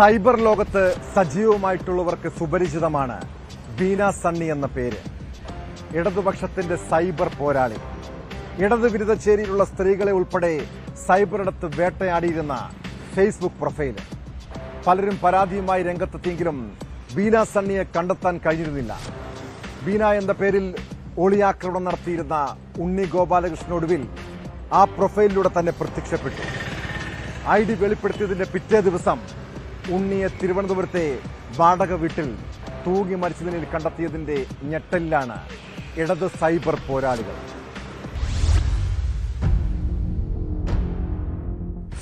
Cyber ലോകത്ത് സജീവമായിട്ടുള്ളവർക്ക് സുപരിചിതമാണ് ബീന സണ്ണി എന്ന പേര്. ഇടതുപക്ഷത്തിന്റെ സൈബർ പോരാളി. ഇടതുവിരുദ്ധ ചേരിയിലുള്ള സ്ത്രീകളെ ഉൾപ്പെടെ സൈബറിടത്ത് വേട്ടയാടിയിരുന്ന ഫേസ്ബുക്ക് പ്രൊഫൈൽ. പലരും പരാതിയുമായി രംഗത്തെത്തിയെങ്കിലും ബീന സണ്ണിയെ കണ്ടെത്താൻ കഴിഞ്ഞിരുന്നില്ല. ബീന എന്ന പേരിൽ ഒളിയാക്രമണം നടത്തിയിരുന്ന ഉണ്ണി ഗോപാലകൃഷ്ണൻ ഒടുവിൽ ആ പ്രൊഫൈലിലൂടെ തന്നെ പ്രത്യക്ഷപ്പെട്ടു. ID വെളിപ്പെടുത്തിയതിന്റെ പിറ്റേ ദിവസം ഉണ്ണിയെ തിരുവനന്തപുരത്തെ വാടക വീട്ടിൽ തൂങ്ങി മരിച്ച നിലയിൽ കണ്ടെത്തിയതിന്റെ ഞെട്ടലിലാണ് ഇടത് സൈബർ പോരാളികൾ.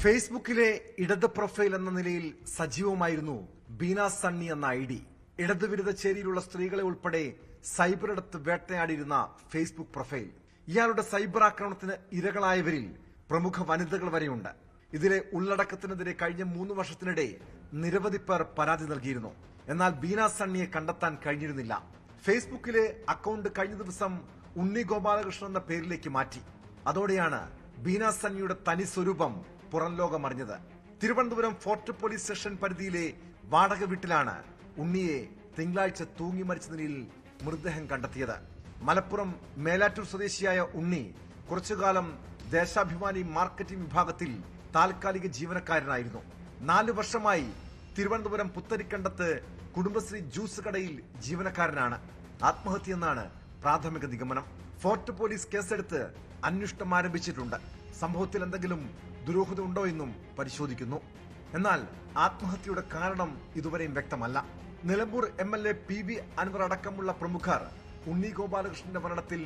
ഫേസ്ബുക്കിലെ ഇടത് പ്രൊഫൈൽ എന്ന നിലയിൽ സജീവമായിരുന്നു ബീന സണ്ണി എന്ന ID. ഇടതുവിരുദ്ധ ചേരിയിലുള്ള സ്ത്രീകളെ ഉൾപ്പെടെ സൈബറിടത്ത് വേട്ടയാടിയിരുന്ന ഫേസ്ബുക്ക് പ്രൊഫൈൽ. ഇയാളുടെ സൈബർ ആക്രമണത്തിന് ഇരകളായവരിൽ പ്രമുഖ വനിതകൾ വരെയുണ്ട്. ഇതിലെ ഉള്ളടക്കത്തിനെതിരെ കഴിഞ്ഞ 3 വർഷത്തിനിടെ നിരവധി പേർ പരാതി നൽകിയിരുന്നു. എന്നാൽ ബീന സണ്ണിയെ കണ്ടെത്താൻ കഴിഞ്ഞിരുന്നില്ല. ഫേസ്ബുക്കിലെ അക്കൗണ്ട് കഴിഞ്ഞ ദിവസം ഉണ്ണി ഗോപാലകൃഷ്ണൻ എന്ന പേരിലേക്ക് മാറ്റി. അതോടെയാണ് ബീന സണ്ണിയുടെ തനി സ്വരൂപം പുറം ലോകം അറിഞ്ഞത്. തിരുവനന്തപുരം ഫോർട്ട് പോലീസ് സ്റ്റേഷൻ പരിധിയിലെ വാടക വീട്ടിലാണ് ഉണ്ണിയെ തിങ്കളാഴ്ച തൂങ്ങി മരിച്ച നിലയിൽ മൃതദേഹം കണ്ടെത്തിയത്. മലപ്പുറം മേലാറ്റൂർ സ്വദേശിയായ ഉണ്ണി കുറച്ചുകാലം ദേശാഭിമാനി മാർക്കറ്റിംഗ് വിഭാഗത്തിൽ താൽക്കാലിക ജീവനക്കാരനായിരുന്നു. 4 വർഷമായി തിരുവനന്തപുരം പുത്തരിക്കണ്ടത്ത് കുടുംബശ്രീ ജ്യൂസ് കടയിൽ ജീവനക്കാരനാണ്. ആത്മഹത്യയെന്നാണ് പ്രാഥമിക നിഗമനം. ഫോർട്ട് പോലീസ് കേസെടുത്ത് അന്വേഷണം ആരംഭിച്ചിട്ടുണ്ട്. സംഭവത്തിൽ എന്തെങ്കിലും ദുരൂഹത ഉണ്ടോ എന്നും പരിശോധിക്കുന്നു. എന്നാൽ ആത്മഹത്യയുടെ കാരണം ഇതുവരെയും വ്യക്തമല്ല. നിലമ്പൂർ MLA PV അൻവർ അടക്കമുള്ള പ്രമുഖർ ഉണ്ണി ഗോപാലകൃഷ്ണന്റെ മരണത്തിൽ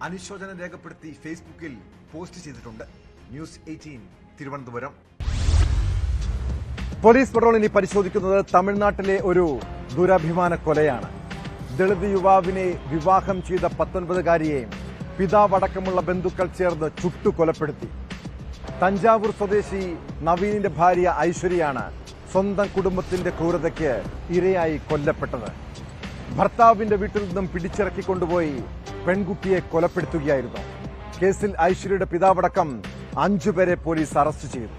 അനുശോചനം രേഖപ്പെടുത്തി ഫേസ്ബുക്കിൽ പോസ്റ്റ് ചെയ്തിട്ടുണ്ട്. ന്യൂസ് 18 തിരുവനന്തപുരം. പോലീസ് പട്രോൾ ഇനി പരിശോധിക്കുന്നത് തമിഴ്നാട്ടിലെ ഒരു ദുരഭിമാന കൊലയാണ്. ദളിത് യുവാവിനെ വിവാഹം ചെയ്ത 19-കാരിയെ പിതാവടക്കമുള്ള ബന്ധുക്കൾ ചേർന്ന് ചുട്ടു കൊലപ്പെടുത്തി. തഞ്ചാവൂർ സ്വദേശി നവീനിന്റെ ഭാര്യ ഐശ്വര്യയാണ് സ്വന്തം കുടുംബത്തിന്റെ ക്രൂരതയ്ക്ക് ഇരയായി കൊല്ലപ്പെട്ടത്. ഭർത്താവിന്റെ വീട്ടിൽ നിന്നും പിടിച്ചിറക്കിക്കൊണ്ടുപോയി പെൺകുട്ടിയെ കൊലപ്പെടുത്തുകയായിരുന്നു. കേസിൽ ഐശ്വര്യയുടെ പിതാവടക്കം 5 പേരെ പോലീസ് അറസ്റ്റ് ചെയ്തു.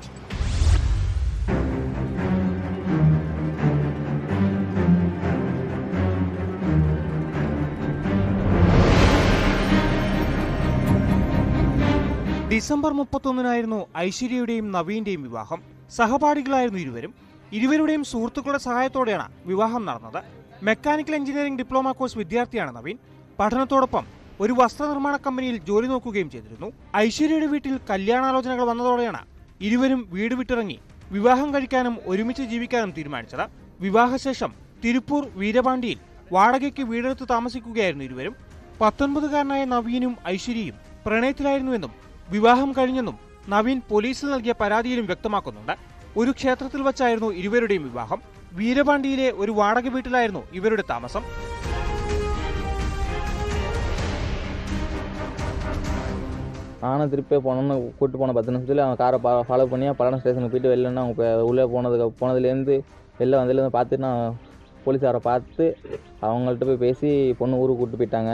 ഡിസംബർ 31-നായിരുന്നു ഐശ്വര്യയുടെയും നവീന്റെയും വിവാഹം. സഹപാഠികളായിരുന്നു ഇരുവരുടെയും സുഹൃത്തുക്കളുടെ സഹായത്തോടെയാണ് വിവാഹം നടന്നത്. മെക്കാനിക്കൽ എഞ്ചിനീയറിംഗ് ഡിപ്ലോമ കോഴ്സ് വിദ്യാർത്ഥിയാണ് നവീൻ. പഠനത്തോടൊപ്പം ഒരു വസ്ത്രനിർമ്മാണ കമ്പനിയിൽ ജോലി നോക്കുകയും ചെയ്തിരുന്നു. ഐശ്വര്യയുടെ വീട്ടിൽ കല്യാണാലോചനകൾ വന്നതോടെയാണ് ഇരുവരും വീട് വിട്ടിറങ്ങി വിവാഹം കഴിക്കാനും ഒരുമിച്ച് ജീവിക്കാനും തീരുമാനിച്ചത്. വിവാഹശേഷം തിരുപ്പൂർ വീരപാണ്ടിയിൽ വാടകയ്ക്ക് വീടെടുത്ത് താമസിക്കുകയായിരുന്നു ഇരുവരും. 19-കാരനായ നവീനും ഐശ്വര്യയും പ്രണയത്തിലായിരുന്നുവെന്നും വിവാഹം കഴിഞ്ഞെന്നും നവീൻ പോലീസിൽ നൽകിയ പരാതിയിലും വ്യക്തമാക്കുന്നുണ്ട്. ഒരു ക്ഷേത്രത്തിൽ വച്ചായിരുന്നു ഇരുവരുടെയും വിവാഹം. വീരപാണ്ടിയിലെ ഒരു വാടക വീട്ടിലായിരുന്നു ഇവരുടെ താമസം. நானும் திருப்பி போனோம்னு கூப்பிட்டு போன 10 நிமிஷத்தில் அவன் காரை ஃபாலோ பண்ணி பழன ஸ்டேஷனுக்கு போயிட்டு வெளிலன்னா அவங்க உள்ளே போனதுலேருந்து வெளில வந்ததுலேருந்து பார்த்துட்டு நான் போலீஸாரை பார்த்து அவங்கள்ட்ட போய் பேசி பொண்ணு ஊருக்கு கூப்பிட்டு போயிட்டாங்க.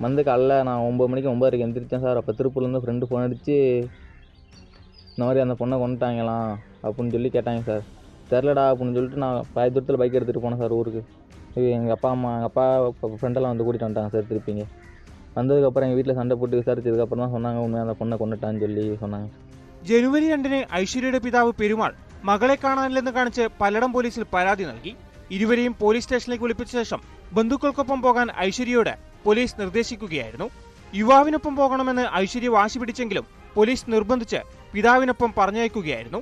வந்து காலைல நான் 9 மணிக்கு 9:30 எந்திரிச்சேன் சார். அப்போ திருப்பூர்லேருந்து ஃப்ரெண்டு ஃபோன் அடித்து இந்த மாதிரி அந்த பொண்ணை கொண்டுட்டாங்களாம் அப்படின்னு சொல்லி கேட்டாங்க சார். தெரிலடா அப்படின்னு சொல்லிட்டு நான் பாதி தூரத்தில் பைக் எடுத்துகிட்டு போனேன் சார் ஊருக்கு. எங்கள் அப்பா ஃப்ரெண்டெல்லாம் வந்து கூட்டிகிட்டு வந்துட்டாங்க சார். திருப்பிங்க வந்ததுக்கப்புறம் எங்கள் வீட்டில் சண்டை போட்டு விசாரிச்சதுக்கப்புறம் தான் சொன்னாங்க உண்மையாக அந்த பொண்ணை கொண்டுட்டான்னு சொல்லி சொன்னாங்க. ജനുവരി 2-ന് ഐശ്വര്യയുടെ പിതാവ് പെരുമാൾ മകളെ കാണാനില്ലെന്ന് കാണിച്ച് പല്ലടം പോലീസിൽ പരാതി നൽകി. ഇരുവരെയും പോലീസ് സ്റ്റേഷനിലേക്ക് വിളിപ്പിച്ച ശേഷം ബന്ധുക്കൾക്കൊപ്പം പോകാൻ ഐശ്വര്യയോട് പോലീസ് നിർദ്ദേശിക്കുകയായിരുന്നു. യുവാവിനൊപ്പം പോകണമെന്ന് ഐശ്വര്യ വാശി പിടിച്ചെങ്കിലും പോലീസ് നിർബന്ധിച്ച് പിതാവിനൊപ്പം പറഞ്ഞയക്കുകയായിരുന്നു.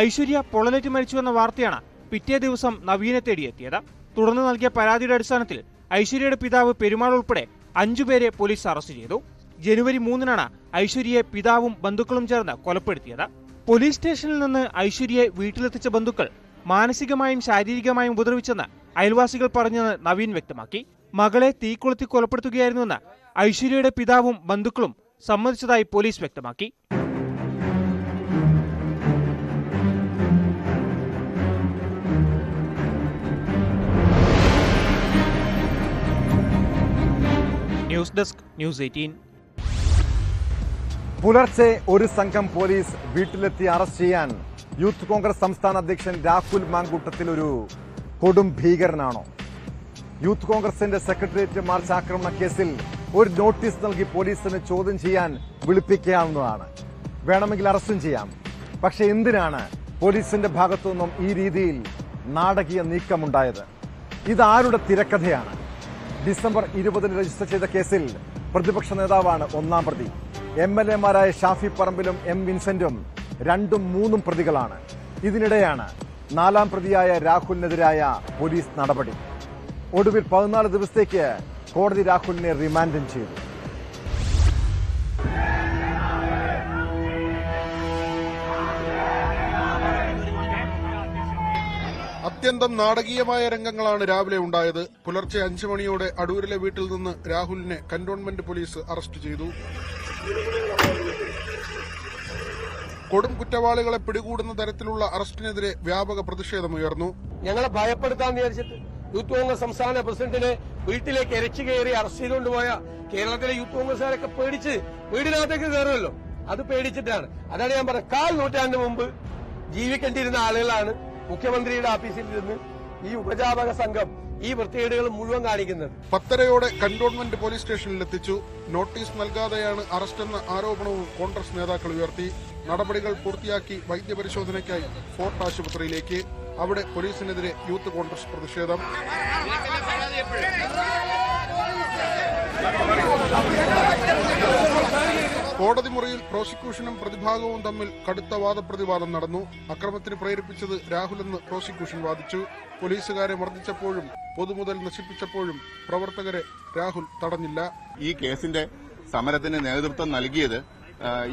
ഐശ്വര്യ പൊള്ളലേറ്റ് മരിച്ചുവെന്ന വാർത്തയാണ് പിറ്റേ ദിവസം നവീനെ തേടിയെത്തിയത്. തുടർന്ന് നൽകിയ പരാതിയുടെ അടിസ്ഥാനത്തിൽ ഐശ്വര്യയുടെ പിതാവ് പെരുമാൾ ഉൾപ്പെടെ 5 പേരെ പോലീസ് അറസ്റ്റ് ചെയ്തു. ജനുവരി 3-നാണ് ഐശ്വര്യയെ പിതാവും ബന്ധുക്കളും ചേർന്ന് കൊലപ്പെടുത്തിയത്. പോലീസ് സ്റ്റേഷനിൽ നിന്ന് ഐശ്വര്യയെ വീട്ടിലെത്തിച്ച ബന്ധുക്കൾ മാനസികമായും ശാരീരികമായും ഉപദ്രവിച്ചെന്ന് അയൽവാസികൾ പറഞ്ഞെന്ന് നവീൻ വ്യക്തമാക്കി. മകളെ തീകൊളുത്തി കൊലപ്പെടുത്തുകയായിരുന്നുവെന്ന് ഐശ്വര്യയുടെ പിതാവും ബന്ധുക്കളും സമ്മതിച്ചതായി പോലീസ് വ്യക്തമാക്കി. News desk news 18. പുലർച്ചെ ഒരു സംഘം പോലീസ് വീട്ടിലെത്തി അറസ്റ്റ് ചെയ്യാൻ യൂത്ത് കോൺഗ്രസ് സംസ്ഥാന അധ്യക്ഷൻ രാഹുൽ മാങ്കൂട്ടത്തിൽ ഒരു കൊടും ഭീകരനാണോ? യൂത്ത് കോൺഗ്രസിന്റെ സെക്രട്ടേറിയറ്റ് മാർച്ച് ആക്രമണ കേസിൽ ഒരു നോട്ടീസ് നൽകി പോലീസിന് ചോദ്യം ചെയ്യാൻ വിളിപ്പിക്കാവുന്നതാണ്. വേണമെങ്കിൽ അറസ്റ്റും ചെയ്യാം. പക്ഷെ എന്തിനാണ് പോലീസിന്റെ ഭാഗത്തുനിന്നും ഈ രീതിയിൽ നാടകീയ നീക്കമുണ്ടായത്? ഇതാരുടെ തിരക്കഥയാണ്? ഡിസംബർ 20 രജിസ്റ്റർ ചെയ്ത കേസിൽ പ്രതിപക്ഷ നേതാവാണ് ഒന്നാം പ്രതി. MLA-മാരായ ഷാഫി പറമ്പിലും M. വിൻസെന്റും 2ഉം 3ഉം പ്രതികളാണ്. ഇതിനിടെയാണ് 4ാം പ്രതിയായ രാഹുലിനെതിരായ പോലീസ് നടപടി. ഒടുവിൽ 14 ദിവസത്തേക്ക് കോടതി രാഹുലിനെ റിമാൻഡും ചെയ്തു. അത്യന്തം നാടകീയമായ രംഗങ്ങളാണ് രാവിലെ ഉണ്ടായത്. പുലർച്ചെ 5 മണിയോടെ അടൂരിലെ വീട്ടിൽ നിന്ന് രാഹുലിനെ കന്റോൺമെന്റ് പോലീസ് അറസ്റ്റ് ചെയ്തു. കൊടും കുറ്റവാളികളെ പിടികൂടുന്ന തരത്തിലുള്ള അറസ്റ്റിനെതിരെ വ്യാപക പ്രതിഷേധമുയർന്നു. ഞങ്ങളെ ഭയപ്പെടുത്താൻ വിചാരിച്ചിട്ട് യൂത്ത് കോൺഗ്രസ് സംസ്ഥാന പ്രസിഡന്റിനെ വീട്ടിലേക്ക് ഇരച്ചു കയറി അറസ്റ്റ് ചെയ്തുകൊണ്ടുപോയ കേരളത്തിലെ യൂത്ത് കോൺഗ്രസുകാരൊക്കെ പേടിച്ച് വീടിനകത്തേക്ക് കയറുമല്ലോ, അത് പേടിച്ചിട്ടാണ്. അതാണ് ഞാൻ പറഞ്ഞത്, 1/4 നൂറ്റാണ്ട് മുമ്പ് ജീവിക്കേണ്ടിയിരുന്ന ആളുകളാണ് മുഖ്യമന്ത്രിയുടെ ഓഫീസിൽ നിന്ന് ഈ ഉപജാപക സംഘം ഈ വൃത്തികേടുകൾ മുഴുവൻ കാണിക്കുന്നത്. 10:30-യോടെ കന്റോൺമെന്റ് പോലീസ് സ്റ്റേഷനിലെത്തിച്ചു. നോട്ടീസ് നൽകാതെയാണ് അറസ്റ്റെന്ന ആരോപണവും കോൺഗ്രസ് നേതാക്കൾ ഉയർത്തി. നടപടികൾ പൂർത്തിയാക്കി വൈദ്യപരിശോധനയ്ക്കായി ഫോർട്ട് ആശുപത്രിയിലേക്ക്. അവിടെ പോലീസിനെതിരെ യൂത്ത് കോൺഗ്രസ് പ്രതിഷേധം. കോടതി മുറിയിൽ പ്രോസിക്യൂഷനും പ്രതിഭാഗവും തമ്മിൽ കടുത്ത വാദപ്രതിവാദം നടന്നു. അക്രമത്തിന് പ്രേരിപ്പിച്ചത് രാഹുലെന്ന് പ്രോസിക്യൂഷൻ വാദിച്ചു. പോലീസുകാരെ മർദ്ദിച്ചപ്പോഴും പൊതുമുതൽ നശിപ്പിച്ചപ്പോഴും പ്രവർത്തകരെ രാഹുൽ തടഞ്ഞില്ല. ഈ കേസിന്റെ സമരത്തിന് നേതൃത്വം നൽകിയത്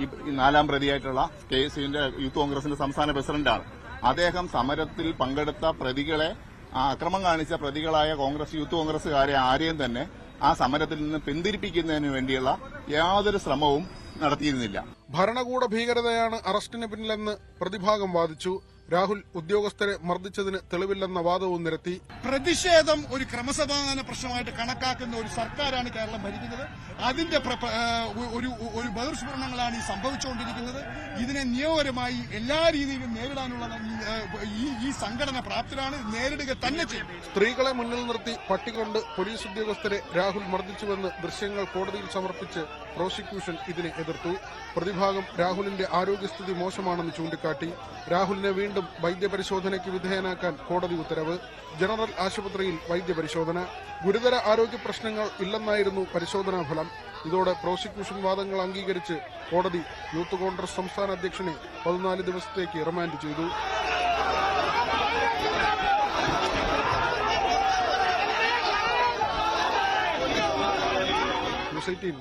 ഈ 4ാം പ്രതിയായിട്ടുള്ള കേസിന്റെ യൂത്ത് കോൺഗ്രസിന്റെ സംസ്ഥാന പ്രസിഡന്റാണ്. അദ്ദേഹം സമരത്തിൽ പങ്കെടുത്ത പ്രതികളെ, അക്രമം കാണിച്ച പ്രതികളായ യൂത്ത് കോൺഗ്രസുകാരെ ആരെയും തന്നെ ആ സമരത്തിൽ നിന്ന് പിന്തിരിപ്പിക്കുന്നതിന് വേണ്ടിയുള്ള യാതൊരു ശ്രമവും നടത്തിയിരുന്നില്ല. ഭരണകൂട ഭീകരതയാണ് അറസ്റ്റിന് പിന്നിലെന്ന് പ്രതിഭാഗം വാദിച്ചു. രാഹുൽ ഉദ്യോഗസ്ഥരെ മർദ്ദിച്ചതിന് തെളിവില്ലെന്ന വാദവും നിരത്തി. പ്രതിഷേധം ഒരു ക്രമസമാധാന പ്രശ്നമായിട്ട് കണക്കാക്കുന്ന ഒരു സർക്കാരാണ് കേരളം ഭരിക്കുന്നത്. അതിന്റെ ഒരു ബഹിർസ്ഫുരണങ്ങളാണ് ഈ സംഭവിച്ചുകൊണ്ടിരിക്കുന്നത്. ഇതിനെ നിയമപരമായി എല്ലാ രീതിയിലും നേരിടാനുള്ള ഈ സംഘടന പ്രാപ്തരാണ്, നേരിടുക തന്നെ ചെയ്യും. സ്ത്രീകളെ മുന്നിൽ നിർത്തി പട്ടികൊണ്ട് പോലീസ് ഉദ്യോഗസ്ഥരെ രാഹുൽ മർദ്ദിച്ചുവെന്ന് ദൃശ്യങ്ങൾ കോടതിയിൽ സമർപ്പിച്ച് പ്രോസിക്യൂഷൻ ഇതിനെ എതിർത്തു. പ്രതിഭാഗം രാഹുലിന്റെ ആരോഗ്യസ്ഥിതി മോശമാണെന്ന് ചൂണ്ടിക്കാട്ടി. രാഹുലിനെ വീണ്ടും വൈദ്യപരിശോധനയ്ക്ക് വിധേയനാക്കാൻ കോടതി ഉത്തരവ്. ജനറൽ ആശുപത്രിയിൽ വൈദ്യപരിശോധന. ഗുരുതര ആരോഗ്യ പ്രശ്നങ്ങൾ ഇല്ലെന്നായിരുന്നു പരിശോധനാ ഫലം. ഇതോടെ പ്രോസിക്യൂഷൻ വാദങ്ങൾ അംഗീകരിച്ച് കോടതി യൂത്ത് കോൺഗ്രസ് സംസ്ഥാന അധ്യക്ഷനെ 14 ദിവസത്തേക്ക് റിമാൻഡ് ചെയ്തു.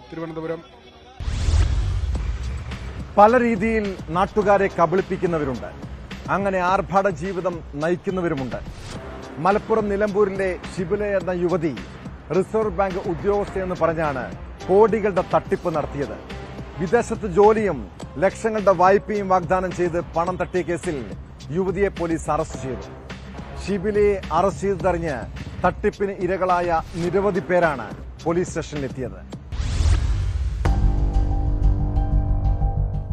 തിരുവനന്തപുരം. പല രീതിയിൽ നാട്ടുകാരെ കബളിപ്പിക്കുന്നവരുണ്ട്. അങ്ങനെ ആർഭാട ജീവിതം നയിക്കുന്നവരുമുണ്ട്. മലപ്പുറം നിലമ്പൂരിലെ ഷിബില എന്ന യുവതി റിസർവ് ബാങ്ക് ഉദ്യോഗസ്ഥയെന്ന് പറഞ്ഞാണ് കോടികളുടെ തട്ടിപ്പ് നടത്തിയത്. വിദേശത്ത് ജോലിയും ലക്ഷങ്ങളുടെ വായ്പയും വാഗ്ദാനം ചെയ്ത് പണം തട്ടിയ കേസിൽ യുവതിയെ പോലീസ് അറസ്റ്റ് ചെയ്തു. ഷിബിലയെ അറസ്റ്റ് ചെയ്തറിഞ്ഞ് തട്ടിപ്പിന് ഇരകളായ നിരവധി പേരാണ് പോലീസ് സ്റ്റേഷനിലെത്തിയത്.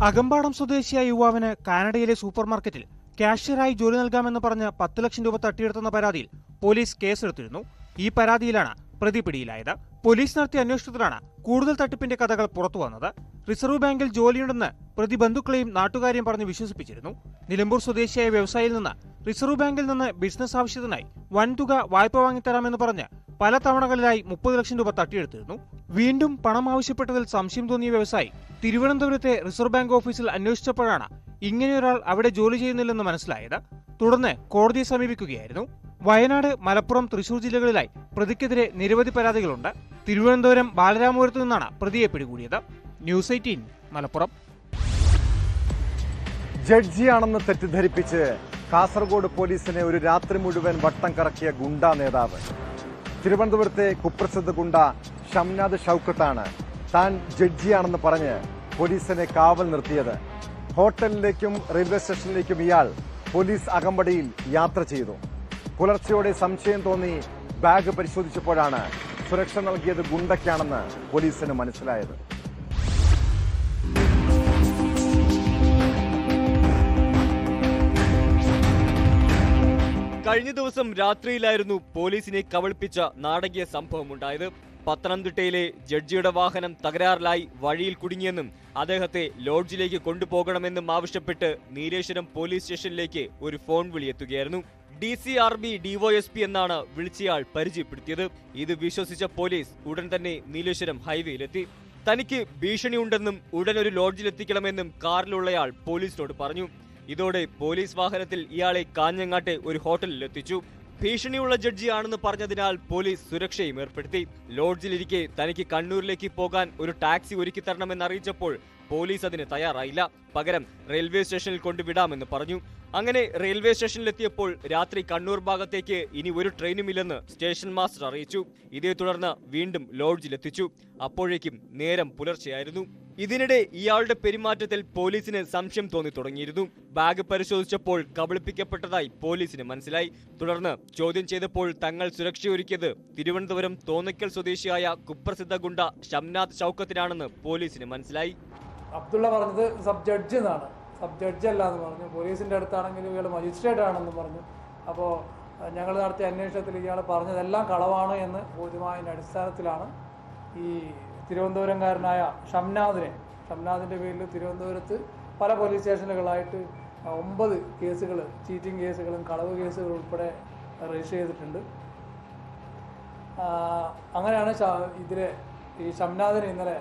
അകമ്പാടം സ്വദേശിയായ യുവാവിന് കാനഡയിലെ സൂപ്പർമാർക്കറ്റിൽ കാഷ്യറായി ജോലി നൽകാമെന്ന് പറഞ്ഞ് 10 ലക്ഷം രൂപ തട്ടിയെടുത്തെന്ന പരാതിയിൽ പോലീസ് കേസെടുത്തിരുന്നു. ഈ പരാതിയിലാണ് പ്രതി പിടിയിലായത്. പോലീസ് നടത്തിയ അന്വേഷണത്തിലാണ് കൂടുതൽ തട്ടിപ്പിന്റെ കഥകൾ പുറത്തുവന്നത്. റിസർവ് ബാങ്കിൽ ജോലിയുണ്ടെന്ന് പ്രതി ബന്ധുക്കളെയും നാട്ടുകാരെയും പറഞ്ഞ് വിശ്വസിപ്പിച്ചിരുന്നു. നിലമ്പൂർ സ്വദേശിയായ വ്യവസായിയിൽ നിന്ന് റിസർവ് ബാങ്കിൽ നിന്ന് ബിസിനസ് ആവശ്യത്തിനായി വൻതുക വായ്പ വാങ്ങിത്തരാമെന്ന് പറഞ്ഞ് പല തവണകളിലായി 30 ലക്ഷം രൂപ തട്ടിയെടുത്തിരുന്നു. വീണ്ടും പണം ആവശ്യപ്പെട്ടതിൽ സംശയം തോന്നിയ വ്യവസായി തിരുവനന്തപുരത്തെ റിസർവ് ബാങ്ക് ഓഫീസിൽ അന്വേഷിച്ചപ്പോഴാണ് ഇങ്ങനെയൊരാൾ അവിടെ ജോലി ചെയ്യുന്നില്ലെന്ന് മനസ്സിലായത്. തുടർന്ന് കോടതിയെ സമീപിക്കുകയായിരുന്നു. വയനാട്, മലപ്പുറം, തൃശൂർ ജില്ലകളിലായി പ്രതിക്കെതിരെ നിരവധി പരാതികളുണ്ട്. തിരുവനന്തപുരം ബാലരാമപുരത്ത് നിന്നാണ് പ്രതിയെ പിടികൂടിയത്. ന്യൂസ് 18 മലപ്പുറം. ജഡ്ജിയാണെന്ന് തെറ്റിദ്ധരിപ്പിച്ച് കാസർഗോഡ് പോലീസിനെ ഒരു രാത്രി മുഴുവൻ വട്ടം കറക്കിയ ഗുണ്ടാ നേതാവ്. തിരുവനന്തപുരത്തെ കുപ്രസിദ്ധ ഗുണ്ട ഷംനാദ് ഷൌക്കത്താണ് താൻ ജഡ്ജിയാണെന്ന് പറഞ്ഞ് പോലീസിനെ കാവൽ നിർത്തിയത്. ഹോട്ടലിലേക്കും റെയിൽവേ സ്റ്റേഷനിലേക്കും ഇയാൾ പോലീസ് അകമ്പടിയിൽ യാത്ര ചെയ്തു. പുലർച്ചെയോടെ സംശയം തോന്നി ബാഗ് പരിശോധിച്ചപ്പോഴാണ് സുരക്ഷ നൽകിയത് ഗുണ്ടയ്ക്കാണെന്ന് പോലീസിന് മനസ്സിലായത്. കഴിഞ്ഞ ദിവസം രാത്രിയിലായിരുന്നു പോലീസിനെ കബളിപ്പിച്ച നാടകീയ സംഭവമുണ്ടായത്. പത്തനംതിട്ടയിലെ ജഡ്ജിയുടെ വാഹനം തകരാറിലായി വഴിയിൽ കുടുങ്ങിയെന്നും അദ്ദേഹത്തെ ലോഡ്ജിലേക്ക് കൊണ്ടുപോകണമെന്നും ആവശ്യപ്പെട്ട് നീലേശ്വരം പോലീസ് സ്റ്റേഷനിലേക്ക് ഒരു ഫോൺ വിളിയെത്തുകയായിരുന്നു. DCRB DYSP എന്നാണ് വിളിച്ചയാൾ പരിചയപ്പെടുത്തിയത്. ഇത് വിശ്വസിച്ച പോലീസ് ഉടൻ തന്നെ നീലേശ്വരം ഹൈവേയിലെത്തി. തനിക്ക് ഭീഷണിയുണ്ടെന്നും ഉടൻ ഒരു ലോഡ്ജിലെത്തിക്കണമെന്നും കാറിലുള്ളയാൾ പോലീസിനോട് പറഞ്ഞു. ഇതോടെ പോലീസ് വാഹനത്തിൽ ഇയാളെ കാഞ്ഞങ്ങാട്ടെ ഒരു ഹോട്ടലിൽ എത്തിച്ചു. ഭീഷണിയുള്ള ജഡ്ജിയാണെന്ന് പറഞ്ഞതിനാൽ പോലീസ് സുരക്ഷയും ഏർപ്പെടുത്തി. ലോഡ്ജിലിരിക്കെ തനിക്ക് കണ്ണൂരിലേക്ക് പോകാൻ ഒരു ടാക്സി ഒരുക്കി തരണമെന്നറിയിച്ചപ്പോൾ പോലീസ് അതിന് തയ്യാറായില്ല. പകരം റെയിൽവേ സ്റ്റേഷനിൽ കൊണ്ടുവിടാമെന്ന് പറഞ്ഞു. അങ്ങനെ റെയിൽവേ സ്റ്റേഷനിലെത്തിയപ്പോൾ രാത്രി കണ്ണൂർ ഭാഗത്തേക്ക് ഇനി ഒരു ട്രെയിനുമില്ലെന്ന് സ്റ്റേഷൻ മാസ്റ്റർ അറിയിച്ചു. ഇതേ തുടർന്ന് വീണ്ടും ലോഡ്ജിലെത്തിച്ചു. അപ്പോഴേക്കും നേരം പുലർച്ചെയായിരുന്നു. ഇതിനിടെ ഇയാളുടെ പെരുമാറ്റത്തിൽ പോലീസിന് സംശയം തോന്നി തുടങ്ങിയിരുന്നു. ബാഗ് പരിശോധിച്ചപ്പോൾ കബളിപ്പിക്കപ്പെട്ടതായി പോലീസിന് മനസ്സിലായി. തുടർന്ന് ചോദ്യം ചെയ്തപ്പോൾ തങ്ങൾ സുരക്ഷയൊരുക്കിയത് തിരുവനന്തപുരം തോന്നയ്ക്കൽ സ്വദേശിയായ കുപ്രസിദ്ധ ഗുണ്ട ഷംനാഥ് ഷൗക്കത്തിനാണെന്ന് പോലീസിന് മനസ്സിലായി. അബ്ദുള്ള പറഞ്ഞത് സബ് ജഡ്ജ് എന്നാണ്, സബ് ജഡ്ജ് അല്ല എന്ന് പറഞ്ഞു. പോലീസിൻ്റെ അടുത്താണെങ്കിൽ ഇയാൾ മജിസ്ട്രേറ്റ് ആണെന്ന് പറഞ്ഞു. അപ്പോൾ ഞങ്ങൾ നടത്തിയ അന്വേഷണത്തിൽ ഇയാൾ പറഞ്ഞതെല്ലാം കളവാണ് എന്ന് ബോധ്യമായതിൻ്റെ അടിസ്ഥാനത്തിലാണ് ഈ തിരുവനന്തപുരംകാരനായ ഷംനാഥിൻ്റെ പേരിൽ തിരുവനന്തപുരത്ത് പല പോലീസ് സ്റ്റേഷനുകളായിട്ട് 9 കേസുകൾ, ചീറ്റിംഗ് കേസുകളും കളവ് കേസുകളും ഉൾപ്പെടെ രജിസ്റ്റർ ചെയ്തിട്ടുണ്ട്. അങ്ങനെയാണ് ഈ ഷംനാഥിനെ ഇന്നലെ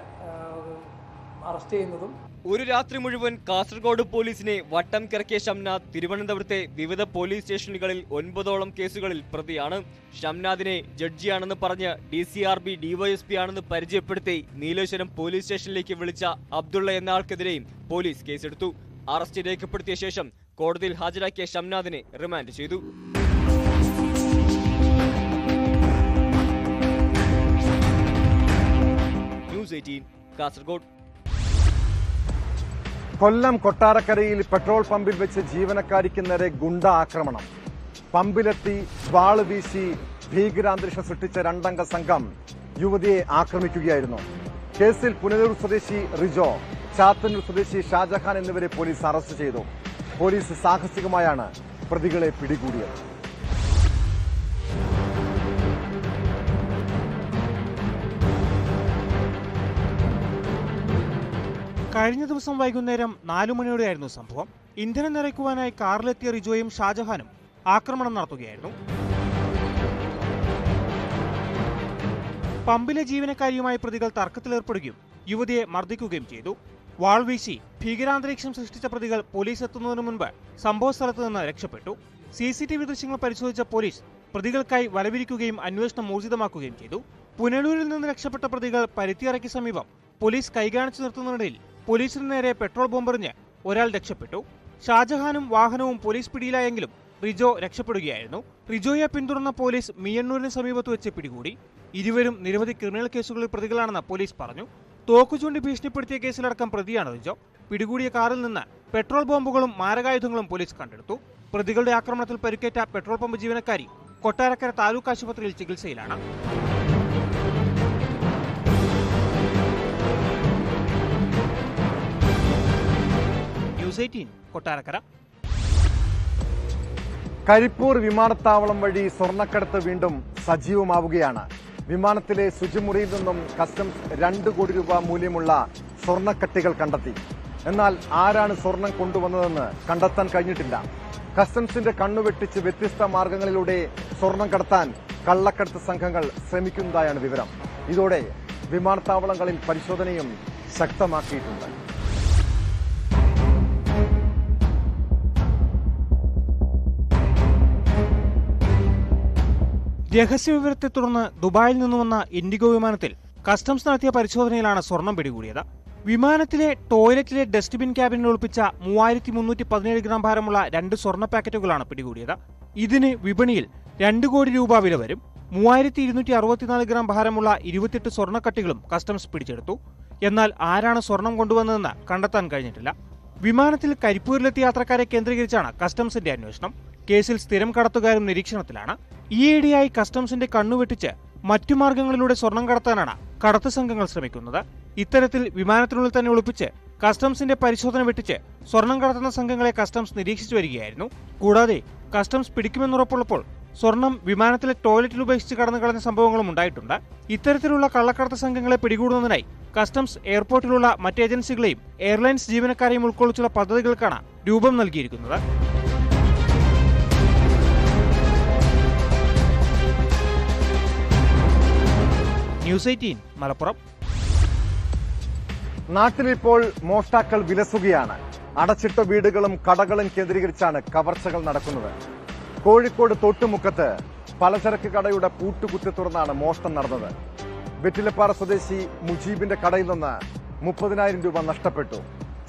അറസ്റ്റ് ചെയ്യുന്നതും. ഒരു രാത്രി മുഴുവൻ കാസർഗോഡ് പോലീസിനെ വട്ടം കറക്കിയ ഷംനാഥ് തിരുവനന്തപുരത്തെ വിവിധ പോലീസ് സ്റ്റേഷനുകളിൽ 9ഓളം കേസുകളിൽ പ്രതിയാണ്. ഷംനാഥിനെ ജഡ്ജിയാണെന്ന് പറഞ്ഞ് DCRB DYSP ആണെന്ന് പരിചയപ്പെടുത്തി നീലേശ്വരം പോലീസ് സ്റ്റേഷനിലേക്ക് വിളിച്ച അബ്ദുള്ള എന്ന ആൾക്കെതിരെയും പോലീസ് കേസെടുത്തു. അറസ്റ്റ് രേഖപ്പെടുത്തിയ ശേഷം കോടതിയിൽ ഹാജരാക്കിയ ഷംനാഥിനെ റിമാൻഡ് ചെയ്തു. ന്യൂസ് 18 കാസർഗോഡ്. കൊല്ലം കൊട്ടാരക്കരയിൽ പെട്രോൾ പമ്പിൽ വെച്ച് ജീവനക്കാരിക്ക് നേരെ ഗുണ്ട ആക്രമണം. പമ്പിലെത്തി വാള് വീശി ഭീകരാന്തരീക്ഷം സൃഷ്ടിച്ച 2 അംഗ സംഘം യുവതിയെ ആക്രമിക്കുകയായിരുന്നു. കേസിൽ പുനലൂർ സ്വദേശി റിജോ, ചാത്തന്നൂർ സ്വദേശി ഷാജഹാൻ എന്നിവരെ പോലീസ് അറസ്റ്റ് ചെയ്തു. പോലീസ് സാഹസികമായാണ് പ്രതികളെ പിടികൂടിയത്. കഴിഞ്ഞ ദിവസം വൈകുന്നേരം 4 മണിയോടെയായിരുന്നു സംഭവം. ഇന്ധനം നിറയ്ക്കുവാനായി കാറിലെത്തിയ റിജോയും ഷാജഹാനും ആക്രമണം നടത്തുകയായിരുന്നു. പമ്പിലെ ജീവനക്കാരിയുമായി പ്രതികൾ തർക്കത്തിലേർപ്പെടുകയും യുവതിയെ മർദ്ദിക്കുകയും ചെയ്തു. വാൾ വീശി ഭീകരാന്തരീക്ഷം സൃഷ്ടിച്ച പ്രതികൾ പോലീസ് എത്തുന്നതിനു മുൻപ് സംഭവസ്ഥലത്ത് നിന്ന് രക്ഷപ്പെട്ടു. CCTV ദൃശ്യങ്ങൾ പരിശോധിച്ച പോലീസ് പ്രതികൾക്കായി വലവിരിക്കുകയും അന്വേഷണം ഊർജിതമാക്കുകയും ചെയ്തു. പുനലൂരിൽ നിന്ന് രക്ഷപ്പെട്ട പ്രതികൾ പരുത്തിയറയ്ക്ക് സമീപം പോലീസ് കൈകാണിച്ചു നിർത്തുന്നതിനിടയിൽ പോലീസിന് നേരെ പെട്രോൾ ബോംബെറിഞ്ഞ് ഒരാൾ രക്ഷപ്പെട്ടു. ഷാജഹാനും വാഹനവും പോലീസ് പിടിയിലായെങ്കിലും റിജോ രക്ഷപ്പെടുകയായിരുന്നു. റിജോയെ പിന്തുടർന്ന പോലീസ് മിയണ്ണൂരിന് സമീപത്ത് വെച്ച് പിടികൂടി. ഇരുവരും നിരവധി ക്രിമിനൽ കേസുകളിൽ പ്രതികളാണെന്ന് പോലീസ് പറഞ്ഞു. തോക്കുചൂണ്ടി ഭീഷണിപ്പെടുത്തിയ കേസിലടക്കം പ്രതിയാണ് റിജോ. പിടികൂടിയ കാറിൽ നിന്ന് പെട്രോൾ ബോംബുകളും മാരകായുധങ്ങളും പോലീസ് കണ്ടെടുത്തു. പ്രതികളുടെ ആക്രമണത്തിൽ പരിക്കേറ്റ പെട്രോൾ പമ്പ് ജീവനക്കാരി കൊട്ടാരക്കര താലൂക്ക് ആശുപത്രിയിൽ ചികിത്സയിലാണ്. ന്യൂസ് 18 കൊട്ടാരക്കര. കരിപ്പൂർ വിമാനത്താവളം വഴി സ്വർണ്ണക്കടത്ത് വീണ്ടും സജീവമാവുകയാണ്. വിമാനത്തിലെ ശുചിമുറിയിൽ നിന്നും കസ്റ്റംസ് 2 കോടി രൂപ മൂല്യമുള്ള സ്വർണ്ണക്കട്ടികൾ കണ്ടെത്തി. എന്നാൽ ആരാണ് സ്വർണം കൊണ്ടുവന്നതെന്ന് കണ്ടെത്താൻ കഴിഞ്ഞിട്ടില്ല. കസ്റ്റംസിന്റെ കണ്ണുവെട്ടിച്ച് വ്യത്യസ്ത മാർഗങ്ങളിലൂടെ സ്വർണം കടത്താൻ കള്ളക്കടത്ത് സംഘങ്ങൾ ശ്രമിക്കുന്നതായാണ് വിവരം. ഇതോടെ വിമാനത്താവളങ്ങളിൽ പരിശോധനയും ശക്തമാക്കിയിട്ടുണ്ട്. രഹസ്യവിവരത്തെ തുടർന്ന് ദുബായിൽ നിന്ന് വന്ന ഇൻഡിഗോ വിമാനത്തിൽ കസ്റ്റംസ് നടത്തിയ പരിശോധനയിലാണ് സ്വർണം പിടികൂടിയത്. വിമാനത്തിലെ ടോയ്ലറ്റിലെ ഡസ്റ്റ്ബിൻ ക്യാബിനിൽ ഒളിപ്പിച്ച 3317 ഗ്രാം ഭാരമുള്ള 2 സ്വർണ്ണ പാക്കറ്റുകളാണ് പിടികൂടിയത്. ഇതിന് വിപണിയിൽ 2 കോടി രൂപ വില വരും. 3264 ഗ്രാം ഭാരമുള്ള 28 സ്വർണ്ണക്കട്ടികളും കസ്റ്റംസ് പിടിച്ചെടുത്തു. എന്നാൽ ആരാണ് സ്വർണം കൊണ്ടുവന്നതെന്ന് കണ്ടെത്താൻ കഴിഞ്ഞിട്ടില്ല. വിമാനത്തിൽ കരിപ്പൂരിലെത്തിയ യാത്രക്കാരെ കേന്ദ്രീകരിച്ചാണ് കസ്റ്റംസിന്റെ അന്വേഷണം. കേസിൽ സ്ഥിരം കടത്തുകാരും നിരീക്ഷണത്തിലാണ്. ഈയിടെയായി കസ്റ്റംസിന്റെ കണ്ണുവെട്ടിച്ച് മറ്റു മാർഗങ്ങളിലൂടെ സ്വർണം കടത്താനാണ് കടത്ത് സംഘങ്ങൾ ശ്രമിക്കുന്നത്. ഇത്തരത്തിൽ വിമാനത്തിനുള്ളിൽ തന്നെ ഒളിപ്പിച്ച് കസ്റ്റംസിന്റെ പരിശോധന വെട്ടിച്ച് സ്വർണം കടത്തുന്ന സംഘങ്ങളെ കസ്റ്റംസ് നിരീക്ഷിച്ചു വരികയായിരുന്നു. കൂടാതെ കസ്റ്റംസ് പിടിക്കുമെന്നുറപ്പുള്ളപ്പോൾ സ്വർണം വിമാനത്തിലെ ടോയ്ലറ്റിൽ ഉപേക്ഷിച്ച് കടന്നു കളഞ്ഞ സംഭവങ്ങളും ഉണ്ടായിട്ടുണ്ട്. ഇത്തരത്തിലുള്ള കള്ളക്കടത്ത് സംഘങ്ങളെ പിടികൂടുന്നതിനായി കസ്റ്റംസ് എയർപോർട്ടിലുള്ള മറ്റ് ഏജൻസികളെയും എയർലൈൻസ് ജീവനക്കാരെയും ഉൾക്കൊള്ളിച്ചുള്ള പദ്ധതികൾക്കാണ് രൂപം നൽകിയിരിക്കുന്നത്. ന്യൂസ് 18 മലപ്പുറം. നാട്ടിലിപ്പോൾ മോഷ്ടാക്കൾ വിലസുകയാണ്. അടച്ചിട്ട വീടുകളും കടകളും കേന്ദ്രീകരിച്ചാണ് കവർച്ചകൾ നടക്കുന്നത്. കോഴിക്കോട് തൊട്ടുമുക്കത്ത് പലചരക്ക് കടയുടെ പൂട്ടുകുത്തി തുറന്നാണ് മോഷണം നടന്നത്. വെറ്റിലപ്പാറ സ്വദേശി മുജീബിന്റെ കടയിൽ നിന്ന് 30,000 രൂപ നഷ്ടപ്പെട്ടു.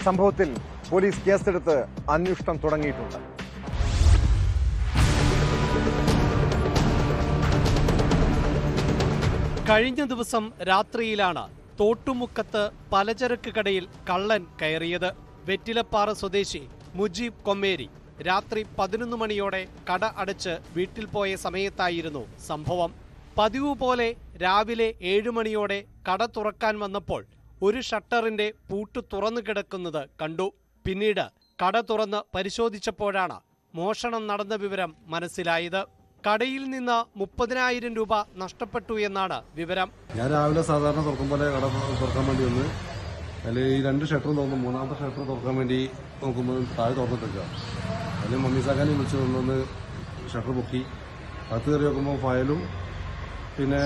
സംഭവത്തിൽ പോലീസ് കേസെടുത്ത് അന്വേഷണം തുടങ്ങിയിട്ടുണ്ട്. കഴിഞ്ഞ ദിവസം രാത്രിയിലാണ് തോട്ടുമുക്കത്ത് പലചരക്ക് കടയിൽ കള്ളൻ കയറിയത്. വെറ്റിലപ്പാറ സ്വദേശി മുജീബ് കൊമ്മേരി രാത്രി 11 മണിയോടെ കട അടച്ച് വീട്ടിൽ പോയ സമയത്തായിരുന്നു സംഭവം. പതിവ് പോലെ രാവിലെ 7 മണിയോടെ കട തുറക്കാൻ വന്നപ്പോൾ ഒരു ഷട്ടറിന്റെ പൂട്ട് തുറന്നു കിടക്കുന്നത് കണ്ടു. പിന്നീട് കട തുറന്ന് പരിശോധിച്ചപ്പോഴാണ് മോഷണം നടന്ന വിവരം മനസ്സിലായത്. കടയിൽ നിന്ന് 30,000 രൂപ നഷ്ടപ്പെട്ടു എന്നാണ് വിവരം. ഞാൻ രാവിലെ സാധാരണ തുറക്കുമ്പോൾ കട തുറക്കാൻ വേണ്ടി വന്ന് അതിൽ ഈ 2 ഷട്ടറും തുറന്നു. 3ാമത്തെ ഷട്ടർ തുറക്കാൻ വേണ്ടി നോക്കുമ്പോൾ താഴെ തുറന്നിട്ടില്ല. അതിൽ മമ്മീസാക്കാനെ വിളിച്ചു കൊണ്ടുവന്ന് ഷട്ടർ പൊക്കി അകത്ത് കയറി നോക്കുമ്പോൾ ഫയലും പിന്നെ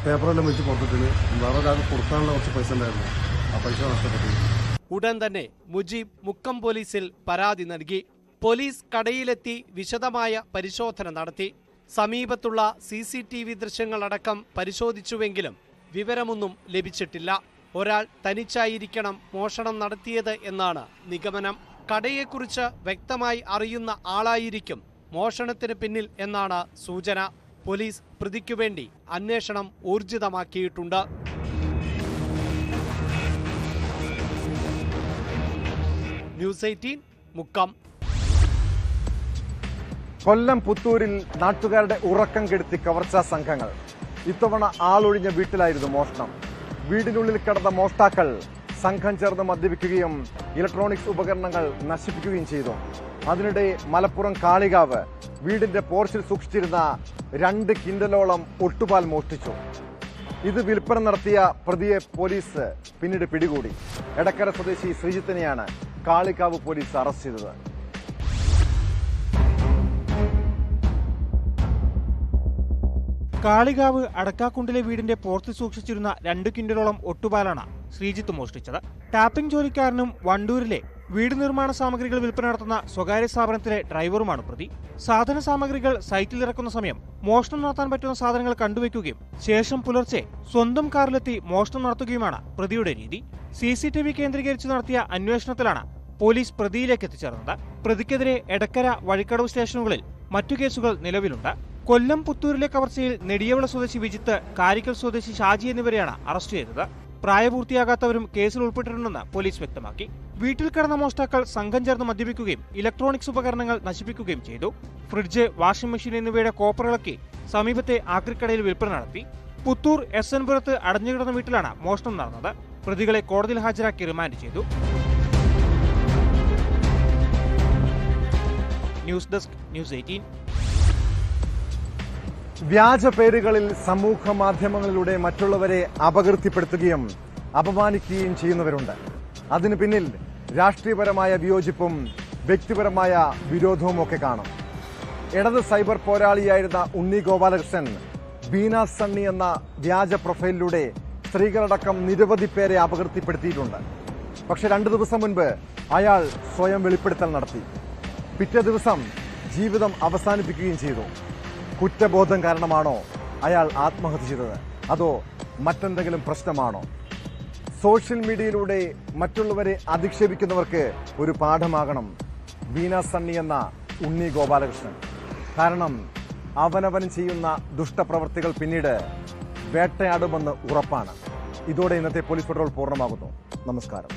പേപ്പറെല്ലാം വെച്ച് പുറത്തിട്ടിന് വേറെ ഒരാൾക്ക് കൊടുക്കാനുള്ള കുറച്ച് പൈസ ഉണ്ടായിരുന്നു. ആ പൈസ നഷ്ടപ്പെട്ടു. ഉടൻ തന്നെ മുജീബ് മുക്കം പോലീസിൽ പരാതി നൽകി. പോലീസ് കടയിലെത്തി വിശദമായ പരിശോധന നടത്തി. സമീപത്തുള്ള CCTV ദൃശ്യങ്ങളടക്കം പരിശോധിച്ചുവെങ്കിലും വിവരമൊന്നും ലഭിച്ചിട്ടില്ല. ഒരാൾ തനിച്ചായിരിക്കണം മോഷണം നടത്തിയത് എന്നാണ് നിഗമനം. കടയെക്കുറിച്ച് വ്യക്തമായി അറിയുന്ന ആളായിരിക്കും മോഷണത്തിന് പിന്നിൽ എന്നാണ് സൂചന. പോലീസ് പ്രതിക്കുവേണ്ടി അന്വേഷണം ഊർജിതമാക്കിയിട്ടുണ്ട്. ന്യൂസ് 18 മുക്കം. കൊല്ലം പുത്തൂരിൽ നാട്ടുകാരുടെ ഉറക്കം കെടുത്തി കവർച്ചാ സംഘങ്ങൾ. ഇത്തവണ ആളൊഴിഞ്ഞ വീട്ടിലായിരുന്നു മോഷണം. വീടിനുള്ളിൽ കിടന്ന മോഷ്ടാക്കൾ സംഘം ചേർന്ന് മദ്യപിക്കുകയും ഇലക്ട്രോണിക്സ് ഉപകരണങ്ങൾ നശിപ്പിക്കുകയും ചെയ്തു. അതിനിടെ മലപ്പുറം കാളികാവ് വീടിന്റെ പോർച്ചിൽ സൂക്ഷിച്ചിരുന്ന 2 കിൻഡലോളം ഒട്ടുപാൽ മോഷ്ടിച്ചു. ഇത് വിൽപ്പന നടത്തിയ പ്രതിയെ പോലീസ് പിന്നീട് പിടികൂടി. എടക്കര സ്വദേശി ശ്രീജിത്തിനെയാണ് കാളികാവ് പോലീസ് അറസ്റ്റ് ചെയ്തത്. കാളികാവ് അടക്കാക്കുണ്ടിലെ വീടിന്റെ പോർത്തിൽ സൂക്ഷിച്ചിരുന്ന 2 കിൻഡലോളം ഒട്ടുപാലാണ് ശ്രീജിത്ത് മോഷ്ടിച്ചത്. ടാപ്പിംഗ് ജോലിക്കാരനും വണ്ടൂരിലെ വീട് നിർമ്മാണ സാമഗ്രികൾ വിൽപ്പന നടത്തുന്ന സ്വകാര്യ സ്ഥാപനത്തിലെ ഡ്രൈവറുമാണ് പ്രതി. സാധന സാമഗ്രികൾ സൈറ്റിൽ ഇറക്കുന്ന സമയം മോഷണം നടത്താൻ പറ്റുന്ന സാധനങ്ങൾ കണ്ടുവയ്ക്കുകയും ശേഷം പുലർച്ചെ സ്വന്തം കാറിലെത്തി മോഷണം നടത്തുകയുമാണ് പ്രതിയുടെ രീതി. CCTV കേന്ദ്രീകരിച്ച് നടത്തിയ അന്വേഷണത്തിലാണ് പോലീസ് പ്രതിയിലേക്ക് എത്തിച്ചേർന്നത്. പ്രതിക്കെതിരെ എടക്കര, വഴിക്കടവ് സ്റ്റേഷനുകളിൽ മറ്റു കേസുകൾ നിലവിലുണ്ട്. കൊല്ലം പുത്തൂരിലെ കവർച്ചയിൽ നെടിയവിള സ്വദേശി വിജിത്ത്, കാരിക്കൽ സ്വദേശി ഷാജി എന്നിവരെയാണ് അറസ്റ്റ് ചെയ്തത്. പ്രായപൂർത്തിയാകാത്തവരും കേസിൽ ഉൾപ്പെട്ടിട്ടുണ്ടെന്ന് പോലീസ് വ്യക്തമാക്കി. വീട്ടിൽ കിടന്ന മോഷ്ടാക്കൾ സംഘം ചേർന്ന് മദ്യപിക്കുകയും ഇലക്ട്രോണിക്സ് ഉപകരണങ്ങൾ നശിപ്പിക്കുകയും ചെയ്തു. ഫ്രിഡ്ജ്, വാഷിംഗ് മെഷീൻ എന്നിവയുടെ കോപ്പറിളക്കി സമീപത്തെ ആക്രിക്കടയിൽ വിൽപ്പന നടത്തി. പുത്തൂർ SN പുരത്ത് അടഞ്ഞുകിടന്ന വീട്ടിലാണ് മോഷണം നടന്നത്. പ്രതികളെ കോടതിയിൽ ഹാജരാക്കി റിമാൻഡ് ചെയ്തു. News desk, news 18. വ്യാജ പേരുകളിൽ സമൂഹ മാധ്യമങ്ങളിലൂടെ മറ്റുള്ളവരെ അപകീർത്തിപ്പെടുത്തുകയും അപമാനിക്കുകയും ചെയ്യുന്നവരുണ്ട്. അതിനു പിന്നിൽ രാഷ്ട്രീയപരമായ വിയോജിപ്പും വ്യക്തിപരമായ വിരോധവും ഒക്കെ കാണും. ഇടത് സൈബർ പോരാളിയായിരുന്ന ഉണ്ണി ഗോപാലകൃഷ്ണൻ ബീന സണ്ണി എന്ന വ്യാജ പ്രൊഫൈലിലൂടെ സ്ത്രീകളടക്കം നിരവധി പേരെ അപകീർത്തിപ്പെടുത്തിയിട്ടുണ്ട്. പക്ഷെ 2 ദിവസം മുൻപ് അയാൾ സ്വയം വെളിപ്പെടുത്തൽ നടത്തി. പിറ്റേ ദിവസം ജീവിതം അവസാനിപ്പിക്കുകയും ചെയ്തു. കുറ്റബോധം കാരണമാണോ അയാൾ ആത്മഹത്യ ചെയ്തത്? അതോ മറ്റെന്തെങ്കിലും പ്രശ്നമാണോ? സോഷ്യൽ മീഡിയയിലൂടെ മറ്റുള്ളവരെ അധിക്ഷേപിക്കുന്നവർക്ക് ഒരു പാഠമാകണം ബീന സണ്ണി എന്ന ഉണ്ണി ഗോപാലകൃഷ്ണൻ. കാരണം അവനവൻ ചെയ്യുന്ന ദുഷ്ടപ്രവൃത്തികൾ പിന്നീട് വേട്ടയാടുമെന്ന് ഉറപ്പാണ്. ഇതോടെ ഇന്നത്തെ പോലീസ് പെട്രോൾ പൂർണ്ണമാകുന്നു. നമസ്കാരം.